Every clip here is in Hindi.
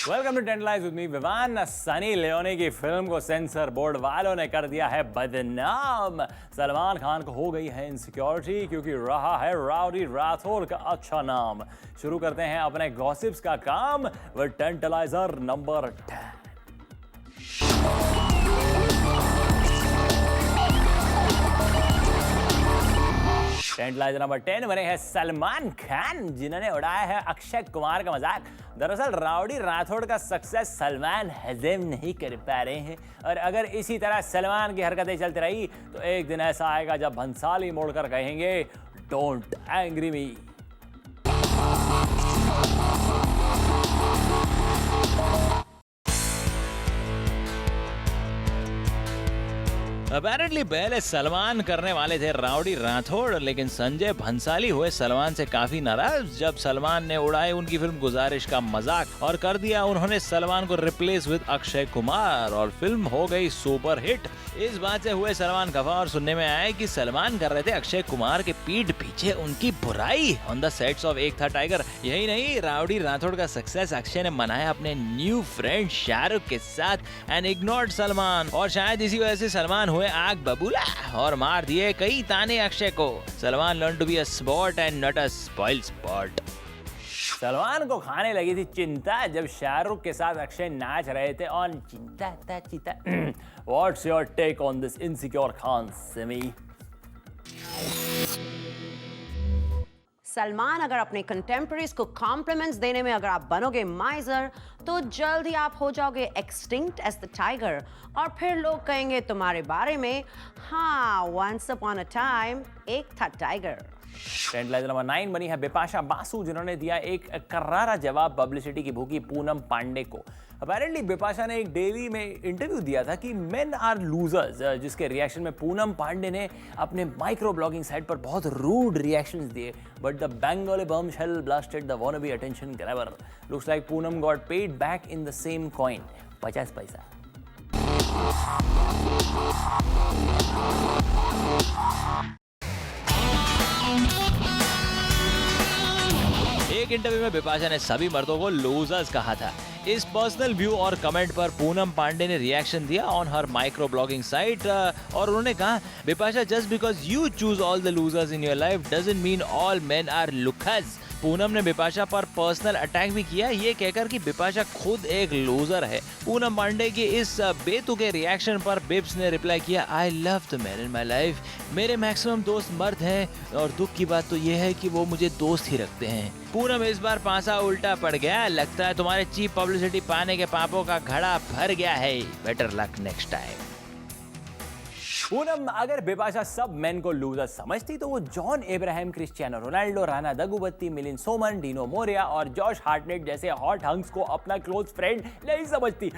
Welcome to tantalise with me Vivan. Sunny Leone की फिल्म को सेंसर बोर्ड वालों ने कर दिया है बदनाम। सलमान खान को हो गई है इनसिक्योरिटी क्योंकि रहा है राउडी राठौर का अच्छा नाम। शुरू करते हैं अपने गॉसिप्स का काम विद टेंटलाइजर नंबर 10। टेंटलाइजर नंबर 10 बने हैं सलमान खान, जिन्होंने उड़ाया है अक्षय कुमार का मजाक। दरअसल राउडी राठौड़ का सक्सेस सलमान हजम नहीं कर पा रहे हैं और अगर इसी तरह सलमान की हरकतें चलती रही तो एक दिन ऐसा आएगा जब भंसाली मोड़कर कहेंगे डोंट एंग्री मी। अपेरेंटली पहले सलमान करने वाले थे राउडी राठौड़, लेकिन संजय भंसाली हुए सलमान से काफी नाराज जब सलमान ने उड़ाए उनकी फिल्म गुजारिश का मजाक और कर दिया उन्होंने सलमान को रिप्लेस विद अक्षय कुमार और फिल्म हो गई सुपर हिट। इस बात से हुए सलमान खफा और सुनने में आया कि सलमान कर रहे थे अक्षय कुमार के पीठ पीछे उनकी बुराई ऑन द सेट्स ऑफ एक था टाइगर। यही नहीं, राउडी राठौड़ का सक्सेस अक्षय ने मनाया अपने न्यू फ्रेंड शाहरुख के साथ एंड इग्नोर्ड सलमान, और शायद इसी वजह से सलमान हुए आग बबूला और मार दिए कई ताने अक्षय को। Salman learn to be a sport and not a spoilsport. Salman को खाने लगी थी चिंता जब शाहरुख के साथ अक्षय नाच रहे थे ऑन चिंता ता चिंता। What's your take on this insecure Khan Simi? Salman, अगर अपने कंटेम्पररीज को कॉम्प्लीमेंट्स देने में अगर आप बनोगे माइजर तो जल्द ही आप हो जाओगे एक्सटिंक्ट एज द टाइगर और फिर लोग कहेंगे तुम्हारे बारे में, हाँ वंस अपॉन अ टाइम एक था टाइगर। टेंटलाइजर नंबर 9 बनी है बिपाशा बासु, जिन्होंने दिया एक करारा जवाब पब्लिसिटी की भूखी पूनम पांडे को। अपेरेंटली बिपाशा ने एक डेली में इंटरव्यू दिया था कि मेन आर लूजर्स, जिसके रिएक्शन में पूनम पांडे ने अपने माइक्रो ब्लॉगिंग साइट पर बहुत रूड रिएक्शंस दिए, but the Bengali bombshell blasted the wannabe attention grabber. Looks like Poonam got paid back in the same coin, 50 पैसा। एक इंटरव्यू में बिपाशा ने सभी मर्दों को लूजर्स कहा था। इस पर्सनल व्यू और कमेंट पर पूनम पांडे ने रिएक्शन दिया on her microblogging site और उन्होंने कहा, Bipasha, just because you choose all the losers in your life doesn't mean all men are lookers. Poonam ने बिपाशा पर पर्सनल अटैक भी किया, ये कहकर कि बिपाशा खुद एक लूजर है। पूनम पांडे के इस बेतुके रिएक्शन पर बिप्स ने रिप्लाई किया, I love the man in my life. मेरे मैक्सिमम दोस्त मर्द हैं और दुख की बात तो ये है कि वो मुझे दोस्त ही रखते हैं। पूनम, इस बार पासा उल्टा पड़ गया, लगता है तुम्हारे चीप पब्लिसिटी पाने के पापों का घड़ा भर गया है। Better luck next time. Poonam, अगर बिपाशा सब मेन को लूजर समझती तो वो जॉन इब्राहिम, क्रिस्टियानो रोनाल्डो, राना दगुबत्ती, मिलिंद सोमन, डीनो मोरिया और जॉश हार्टनेट जैसे हॉट हंक्स को अपना क्लोज फ्रेंड नहीं समझती।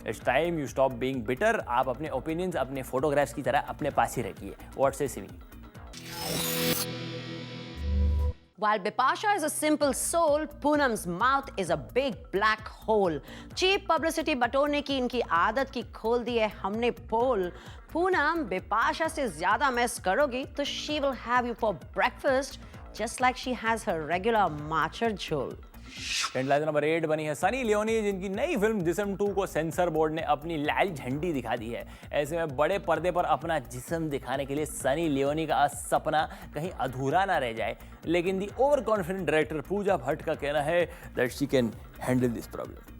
It's time you stop being bitter. आप अपने ओपिनियंस अपने फोटोग्राफ्स की तरह अपने पास ही रखिए। व्हाट्स से Simi? While Bipasha is a simple soul, Poonam's mouth is a big black hole. Cheap publicity बटोरने की इनकी आदत की खोल दी है हमने पोल। पूनम, बिपाशा से ज्यादा मैस करोगी तो she will have you for breakfast just like she has her regular माचर झोल। टेंटलाइजर नंबर 8 बनी है सनी लियोनी, जिनकी नई फिल्म जिस्म 2 को सेंसर बोर्ड ने अपनी लाल झंडी दिखा दी है। ऐसे में बड़े पर्दे पर अपना जिस्म दिखाने के लिए सनी लियोनी का सपना कहीं अधूरा ना रह जाए, लेकिन the over confident director Pooja Bhatt का कहना है that she can handle this problem.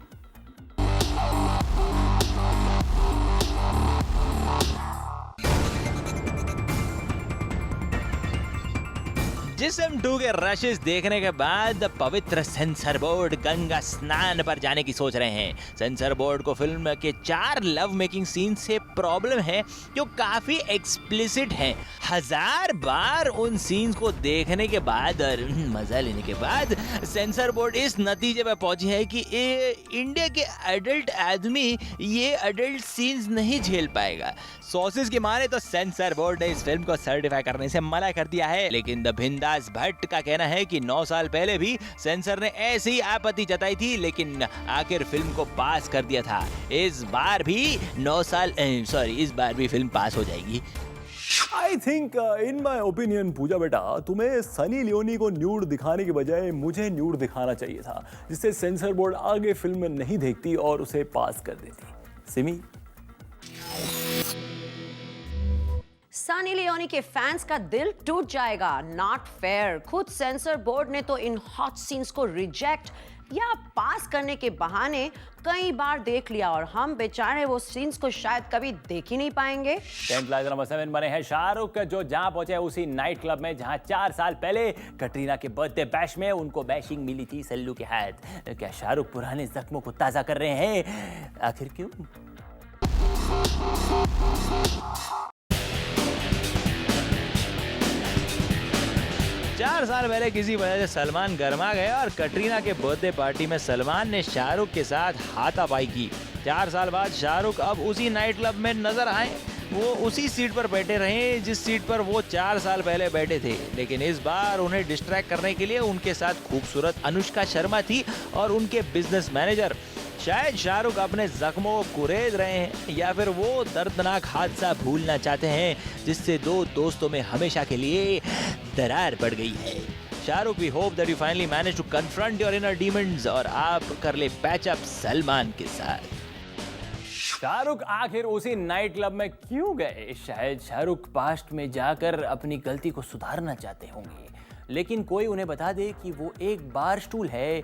जिस्म 2 के रशेस देखने के बाद पवित्र सेंसर बोर्ड गंगा स्नान पर जाने की सोच रहे हैं। सेंसर बोर्ड को फिल्म के 4 लव मेकिंग सीन से प्रॉब्लम है जो काफी एक्सप्लिसिट हैं। 1000 बार उन सीन्स को देखने के बाद और मजा लेने के बाद सेंसर बोर्ड इस नतीजे पर पहुंची है कि इंडिया के एडल्ट आदमी ये एडल्ट सीन्स नहीं झेल पाएगा। सोर्सेज की माने तो सेंसर बोर्ड ने इस फिल्म को सर्टिफाई करने से मना कर दिया है, लेकिन द बिंदास भट्ट का कहना है कि 9 साल पहले भी सेंसर ने ऐसी आपत्ति जताई थी, लेकिन आखिर फिल्म को पास कर दिया था। इस बार भी 9 साल इस बार भी फिल्म पास हो जाएगी। I think in my opinion पूजा बेटा, तुम्हें सनी लियोनी को न्यूड दिखाने के बजाय मुझे न्यूड दिखाना चाहिए था, जिससे सेंसर बोर्ड आगे फिल्म में नहीं देखती और उसे पास कर देती। सिमी, सनी लियोनी के फैंस का दिल टूट जाएगा। Not fair. खुद सेंसर बोर्ड ने तो इन हॉट सीन्स को रिजेक्ट या पास करने के बहाने कई बार देख लिया और हम बेचारे वो सीन्स को शायद कभी देख ही नहीं पाएंगे। टेंट नंबर 7 बने हैं शाहरुख, जो जहां पहुंचे उसी नाइट क्लब में जहां 4 साल पहले कटरीना के बर्थडे बैश में उनको बैशिंग मिली थी सल्लू के हाथ। क्या शाहरुख पुराने जख्मों को ताजा कर रहे हैं? आखिर क्यों? 4 साल पहले किसी वजह से सलमान गर्मा गए और कटरीना के बर्थडे पार्टी में सलमान ने शाहरुख के साथ हाथापाई की। 4 साल बाद शाहरुख अब उसी नाइट क्लब में नजर आए। वो उसी सीट पर बैठे रहे जिस सीट पर वो 4 साल पहले बैठे थे, लेकिन इस बार उन्हें डिस्ट्रैक्ट करने के लिए उनके साथ खूबसूरत अनुष्का शर्मा थी और उनके बिजनेस मैनेजर। शायद शाहरुख अपने जख्मों को कुरेद रहे हैं या फिर वो दर्दनाक हादसा भूलना चाहते हैं जिससे दो दोस्तों में हमेशा के लिए दरार पड़ गई है। Shahrukh, we hope that you finally manage to confront your inner demons और आप कर ले पैच अप सलमान के साथ। शाहरुख आखिर उसी नाइट क्लब में क्यों गए? शायद शाहरुख पास्ट में जाकर अपनी गलती को सुधारना चाहते होंगे, लेकिन कोई उन्हें बता दे कि वो एक बार स्टूल है,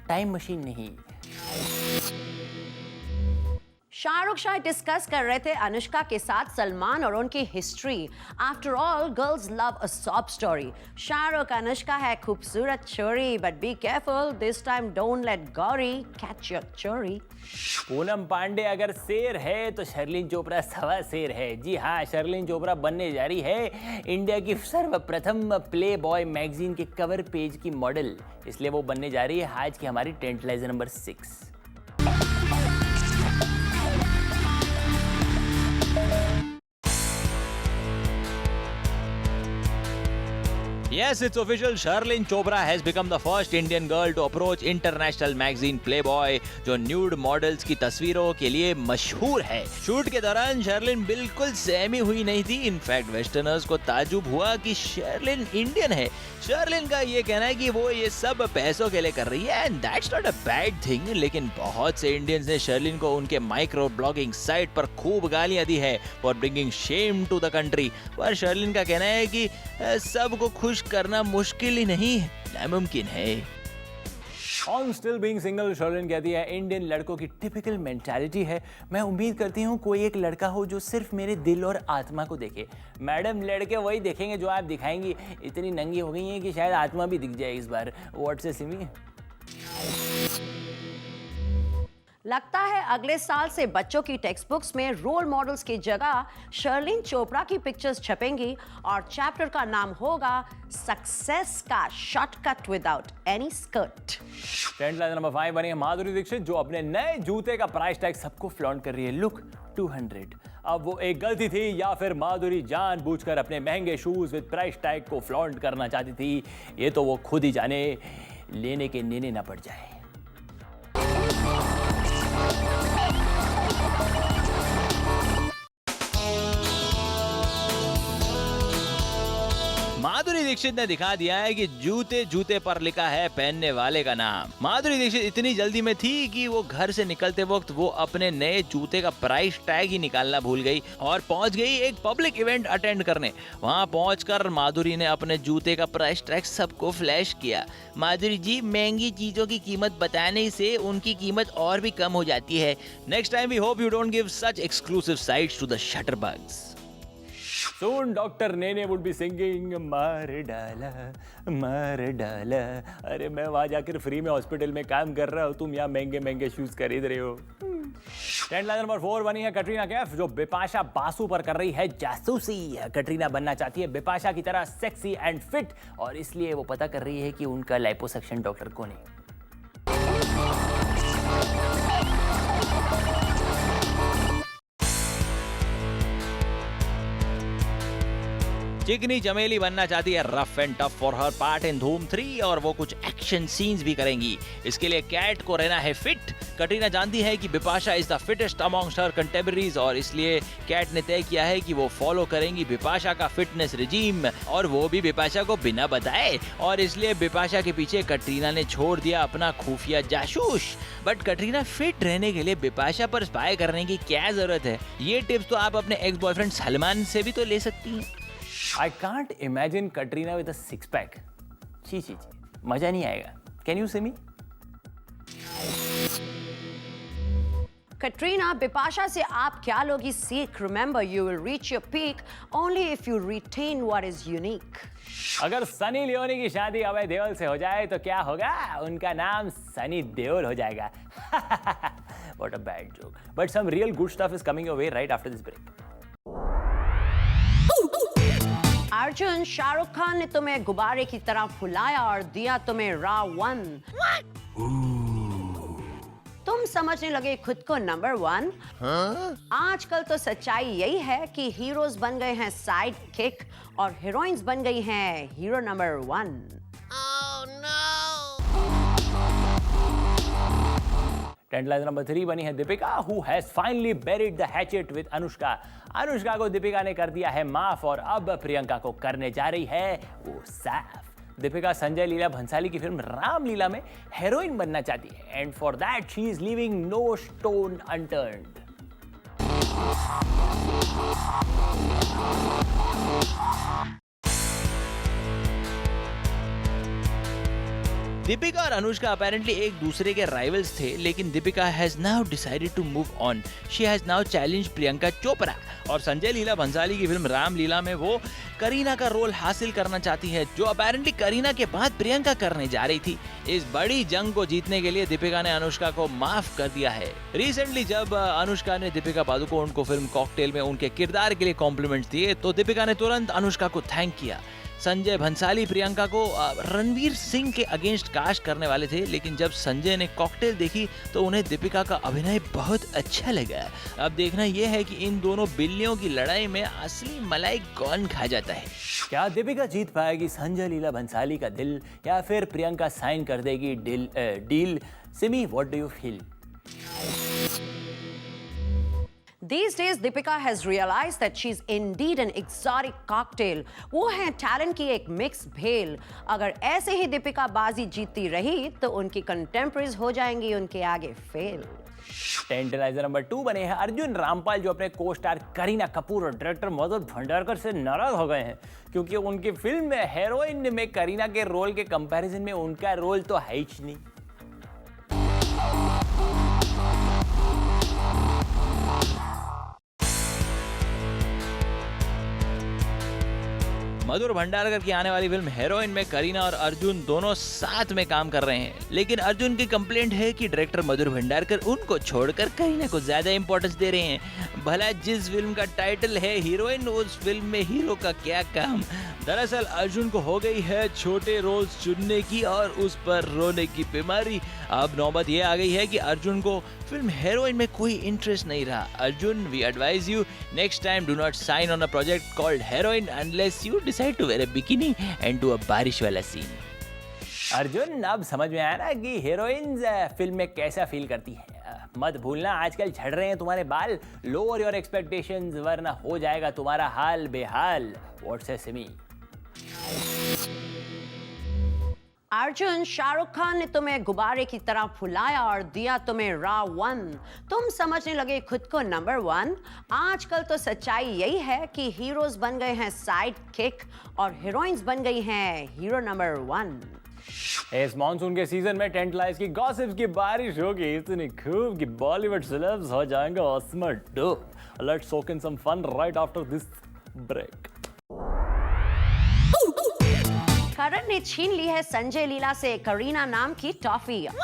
टाइम मशीन नहीं। शाहरुख शायद डिस्कस कर रहे थे अनुष्का के साथ सलमान और उनकी history. After all girls love अ सॉब स्टोरी। शाहरुख, अनुष्का है खूबसूरत छोरी, but be careful this time, don't let Gauri catch your चोरी। पूनम पांडे अगर शेर है तो शर्लिन चोपड़ा सवा शेर है। जी हाँ, शर्लिन चोपड़ा बनने जा रही है इंडिया की सर्वप्रथम प्ले बॉय मैगजीन के कवर पेज की मॉडल, इसलिए वो बनने जा रही है आज की हमारी टेंटलाइजर number 6। Yes, it's official. Sharlene Chopra has become the first Indian girl to approach international magazine Playboy, जो न्यूड मॉडल्स की तस्वीरों के लिए मशहूर है। शूट के दौरान शर्लिन बिल्कुल सहमी हुई नहीं थी। इनफैक्ट वेस्टर्नर्स को ताजुब हुआ कि शर्लिन इंडियन है। शर्लिन का ये कहना है कि वो ये सब पैसों के लिए कर रही है and that's not a bad thing, लेकिन बहुत से इंडियंस ने शर्लिन को उनके माइक्रो ब्लॉगिंग साइट पर खूब गालियां दी है for bringing shame to the country. पर शर्लिन का कहना है कि सबको खुश करना मुश्किल ही नहीं, नामुमकिन है। On still being single, Sherlyn कहती है इंडियन लड़कों की टिपिकल मेंटालिटी है। मैं उम्मीद करती हूँ कोई एक लड़का हो जो सिर्फ मेरे दिल और आत्मा को देखे। मैडम, लड़के वही देखेंगे जो आप दिखाएंगी। इतनी नंगी हो गई हैं कि शायद आत्मा भी दिख जाए इस बार। व्हाट से सिमी? लगता है अगले साल से बच्चों की टेक्स्ट बुक्स में रोल मॉडल्स की जगह शर्लिन चोपड़ा की पिक्चर्स छपेंगी और चैप्टर का नाम होगा सक्सेस का shortcut without any skirt. Tantalizer number 5 बनी है माधुरी दीक्षित, जो अपने नए जूते का प्राइस टैग सबको फ्लॉन्ट कर रही है। लुक 200। अब वो एक गलती थी या फिर माधुरी जानबूझकर अपने महंगे शूज विद प्राइस टैग को फ्लॉन्ट करना चाहती थी, ये तो वो खुद ही जाने, लेने के नेने ना पड़ जाए। माधुरी दीक्षित ने दिखा दिया है कि जूते जूते पर लिखा है पहनने वाले का नाम। माधुरी दीक्षित इतनी जल्दी में थी कि वो घर से निकलते वक्त वो अपने नए जूते का प्राइस टैग ही निकालना भूल गई और पहुंच गई एक पब्लिक इवेंट अटेंड करने। वहां पहुंचकर माधुरी ने अपने जूते का प्राइस टैग सबको फ्लैश किया। माधुरी जी, महंगी चीजों की कीमत बताने से उनकी कीमत और भी कम हो जाती है। Next time we hope you don't give such exclusive sights to the shutterbugs. Soon Dr. Nene would be singing मार डाला। अरे मैं वहाँ जाकर फ्री में हॉस्पिटल में काम कर रहा हूँ, तुम यहाँ महंगे महंगे शूज खरीद रहे हो। टेंटलाइजर नंबर 4 बनी है कटरीना कैफ, जो बिपाशा बासु पर कर रही है जासूसी। कटरीना बनना चाहती है बिपाशा की तरह सेक्सी एंड फिट, और इसलिए वो पता कर रही है कि उनका लाइपोसक्शन डॉक्टर कौन है। चिकनी चमेली बनना चाहती है rough and tough for her part in धूम 3 और वो कुछ एक्शन सीन्स भी करेंगी। इसके लिए कैट को रहना है फिट। कटरीना जानती है कि Bipasha is the fittest amongst her contemporaries और इसलिए कैट ने तय किया है कि वो फॉलो करेंगी बिपाशा का फिटनेस रिजीम और वो भी बिपाशा को बिना बताए। और इसलिए बिपाशा के पीछे कटरीना ने छोड़ दिया अपना खुफिया जासूस। बट कटरीना फिट रहने के लिए बिपाशा पर स्पाई करने की क्या जरूरत है? ये टिप्स तो आप अपने एक्स बॉयफ्रेंड सलमान से भी तो ले सकती हैं। I can't imagine Katrina with a six pack. ची ची ची, मजा नहीं आएगा. Can you see me? Katrina, Bipasha से आप क्या लोगी सीख? Remember, you will reach your peak only if you retain what is unique. अगर सनी लियोनी की शादी अभय देओल से हो जाए तो क्या होगा? उनका नाम सनी देओल हो जाएगा. What a bad joke. But some real good stuff is coming your way right after this break. Arjun, Shahrukh Khan ने तुम्हें गुब्बारे की तरह फुलाया और दिया तुम्हें रावण। तुम समझने लगे खुद को नंबर 1। आजकल तो सच्चाई यही है कि हीरोज बन गए हैं साइड किक और हीरोइंस बन गई हैं हीरो नंबर 1। टेंटलाइजर नंबर 3 बनी है Deepika, who has finally buried the hatchet with Anushka. Anushka को दीपिका ने कर दिया है माफ और अब प्रियंका को करने जा रही है वो साफ। दीपिका संजय लीला भंसाली की फिल्म रामलीला में हेरोइन बनना चाहती है and for that she is leaving no stone unturned. Deepika और अनुष्का अपेरेंटली एक दूसरे के राइवल्स थे, लेकिन Deepika has now decided to move on. She has now challenge Priyanka Chopra और संजय लीला भंसाली की फिल्म रामलीला में वो करीना का रोल हासिल करना चाहती है, जो अपेरेंटली करीना के बाद प्रियंका करने जा रही थी। इस बड़ी जंग को जीतने के लिए दीपिका ने अनुष्का को माफ कर दिया है। रिसेंटली जब अनुष्का ने दीपिका पादुकोण को फिल्म कॉकटेल में उनके किरदार के लिए कॉम्प्लीमेंट्स दिए तो दीपिका ने तुरंत अनुष्का को थैंक किया। संजय भंसाली प्रियंका को रणवीर सिंह के अगेंस्ट कास्ट करने वाले थे, लेकिन जब संजय ने कॉकटेल देखी तो उन्हें दीपिका का अभिनय बहुत अच्छा लगा। अब देखना यह है कि इन दोनों बिल्लियों की लड़ाई में असली मलाई कौन खा जाता है। क्या दीपिका जीत पाएगी संजय लीला भंसाली का दिल या फिर प्रियंका साइन कर देगी deal? Simi, what do you feel? These days, Deepika has realized that she's indeed an exotic cocktail. वो है टैलेंट की एक मिक्स भेल। अगर ऐसे ही दीपिका बाजी जीतती रही तो उनकी कंटेम्परेरीज हो जाएंगी उनके आगे फेल। टेंटलाइजर नंबर 2 बने हैं अर्जुन रामपाल, जो अपने को स्टार करीना कपूर और डायरेक्टर मधुर भंडारकर से नाराज हो गए हैं क्योंकि उनकी फिल्म में हेरोइन में करीना के रोल के कंपैरिजन में उनका रोल तो है ही नहीं। मधुर भंडारकर की आने वाली फिल्म हेरोइन में करीना और अर्जुन दोनों साथ में काम कर रहे हैं, लेकिन अर्जुन की कंप्लेंट है कि डायरेक्टर मधुर भंडारकर उनको छोड़कर करीना को ज्यादा इंपॉर्टेंस दे रहे हैं। भला जिस फिल्म का टाइटल है हीरोइन, उस फिल्म में हीरो का क्या काम? दरअसल अर्जुन को हो गई है छोटे रोल्स चुनने की और उस पर रोने की बीमारी। अब नौबत ये आ गई है कि अर्जुन को फिल्म हेरोइन में कोई इंटरेस्ट नहीं रहा। Arjun, we advise you next time do not sign on a project called Heroine unless you decide to wear a bikini and do a बारिश वाला सीन। अर्जुन, अब समझ में आया ना कि हीरोइंस फिल्म में कैसा फील करती है। मत भूलना आजकल झड़ रहे हैं तुम्हारे बाल। लोअर योर एक्सपेक्टेशंस वरना हो जाएगा तुम्हारा हाल बेहाल। व्हाट्स से सिमी? अर्जुन, शाहरुख खान ने तुम्हें गुब्बारे की तरह फुलाया और दिया तुम्हें रावण। तुम समझने लगे खुद को नंबर 1। आजकल तो सच्चाई यही है कि हीरोज बन गए हैं साइड किक और हीरोइंस बन गई हैं हीरो नंबर 1। इस मॉनसून के सीजन में टेंटलाइज की गॉसिप्स की बारिश होगी इतनी खूब कि बॉलीवुड सेलेब्स हो जाएंगे awesomer dope. Let's soak in some fun right after this break. Karan ने छीन ली है संजय लीला से करीना नाम की टॉफी। अब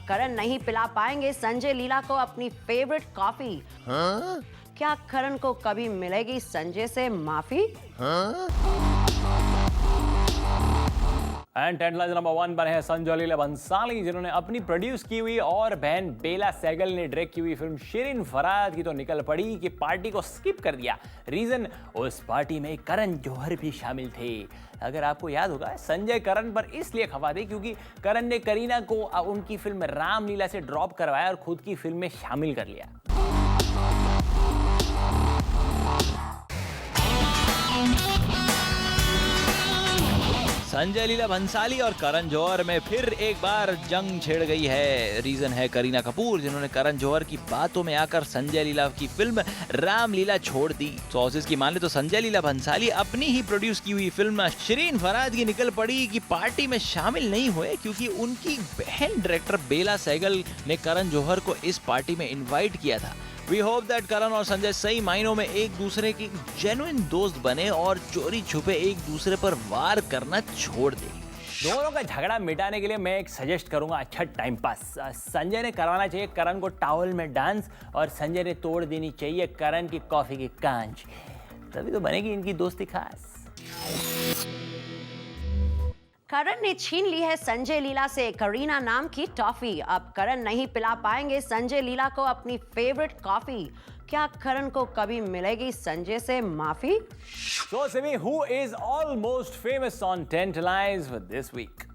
करण नहीं पिला पाएंगे संजय लीला को अपनी फेवरेट कॉफी। क्या करण को कभी मिलेगी संजय से माफी? एंड टेंटलाइजर नंबर 1 पर है संजय लीला भंसाली, जिन्होंने अपनी प्रोड्यूस की हुई और बहन बेला सहगल ने डायरेक्ट की हुई फिल्म शिरीन फराद की तो निकल पड़ी कि पार्टी को स्किप कर दिया। रीजन, उस पार्टी में करण जौहर भी शामिल थे। अगर आपको याद होगा, संजय करण पर इसलिए खफा थे क्योंकि करण ने करीना को उनकी फिल्म रामलीला से ड्रॉप करवाया और खुद की फिल्म में शामिल कर लिया। संजय लीला भंसाली और करण जौहर में फिर एक बार जंग छिड़ गई है। रीजन है करीना कपूर, जिन्होंने करण जौहर की बातों में आकर संजय लीला की फिल्म रामलीला छोड़ दी। सोर्सेज की माने तो संजय लीला भंसाली अपनी ही प्रोड्यूस की हुई फिल्म शिरीन फराद की निकल पड़ी कि पार्टी में शामिल नहीं हुए क्योंकि उनकी बहन डायरेक्टर बेला सहगल ने करण जौहर को इस पार्टी में इन्वाइट किया था। We hope that करण और संजय सही मायनों में एक दूसरे के जेन्युइन दोस्त बने और चोरी छुपे एक दूसरे पर वार करना छोड़ दे। दोनों का झगड़ा मिटाने के लिए मैं एक सजेस्ट करूंगा अच्छा टाइम पास। संजय ने करवाना चाहिए करण को टॉवल में डांस और संजय ने तोड़ देनी चाहिए करण की कॉफी की कांच, तभी तो बनेगी इनकी दोस्ती खास। करण ने छीन ली है संजय लीला से करीना नाम की टॉफी। अब करण नहीं पिला पाएंगे संजय लीला को अपनी फेवरेट कॉफी। क्या करण को कभी मिलेगी संजय से माफी? So Simi, who is almost famous on Tantalize for this week?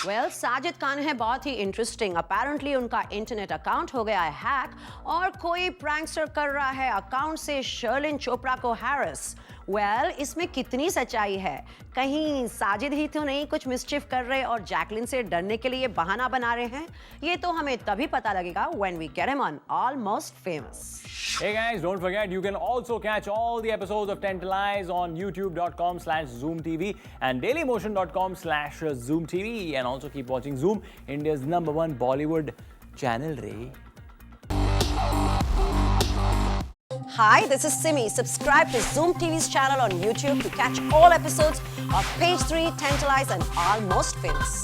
Well Sajid Khan है बहुत ही इंटरेस्टिंग। अपेरेंटली उनका इंटरनेट अकाउंट हो गया है हैक और कोई प्रैंकस्टर कर रहा है अकाउंट से शर्लिन चोपड़ा को हैरेस। वेल इसमें कितनी सच्चाई है? कहीं साजिद ही तो नहीं कुछ मिसचिफ कर रहे और जैकलिन से डरने के लिए बहाना बना रहे हैं? ये तो हमें तभी पता लगेगा when we get him on Almost Famous. Hey guys, don't forget you can also catch all the episodes of Tantalize on youtube.com/zoomtv and dailymotion.com/zoomtv and also keep watching Zoom, India's #1 Bollywood channel, Ray. Hi, this is Simi. Subscribe to Zoom TV's channel on YouTube to catch all episodes of Page 3, Tantalize and Almost Famous.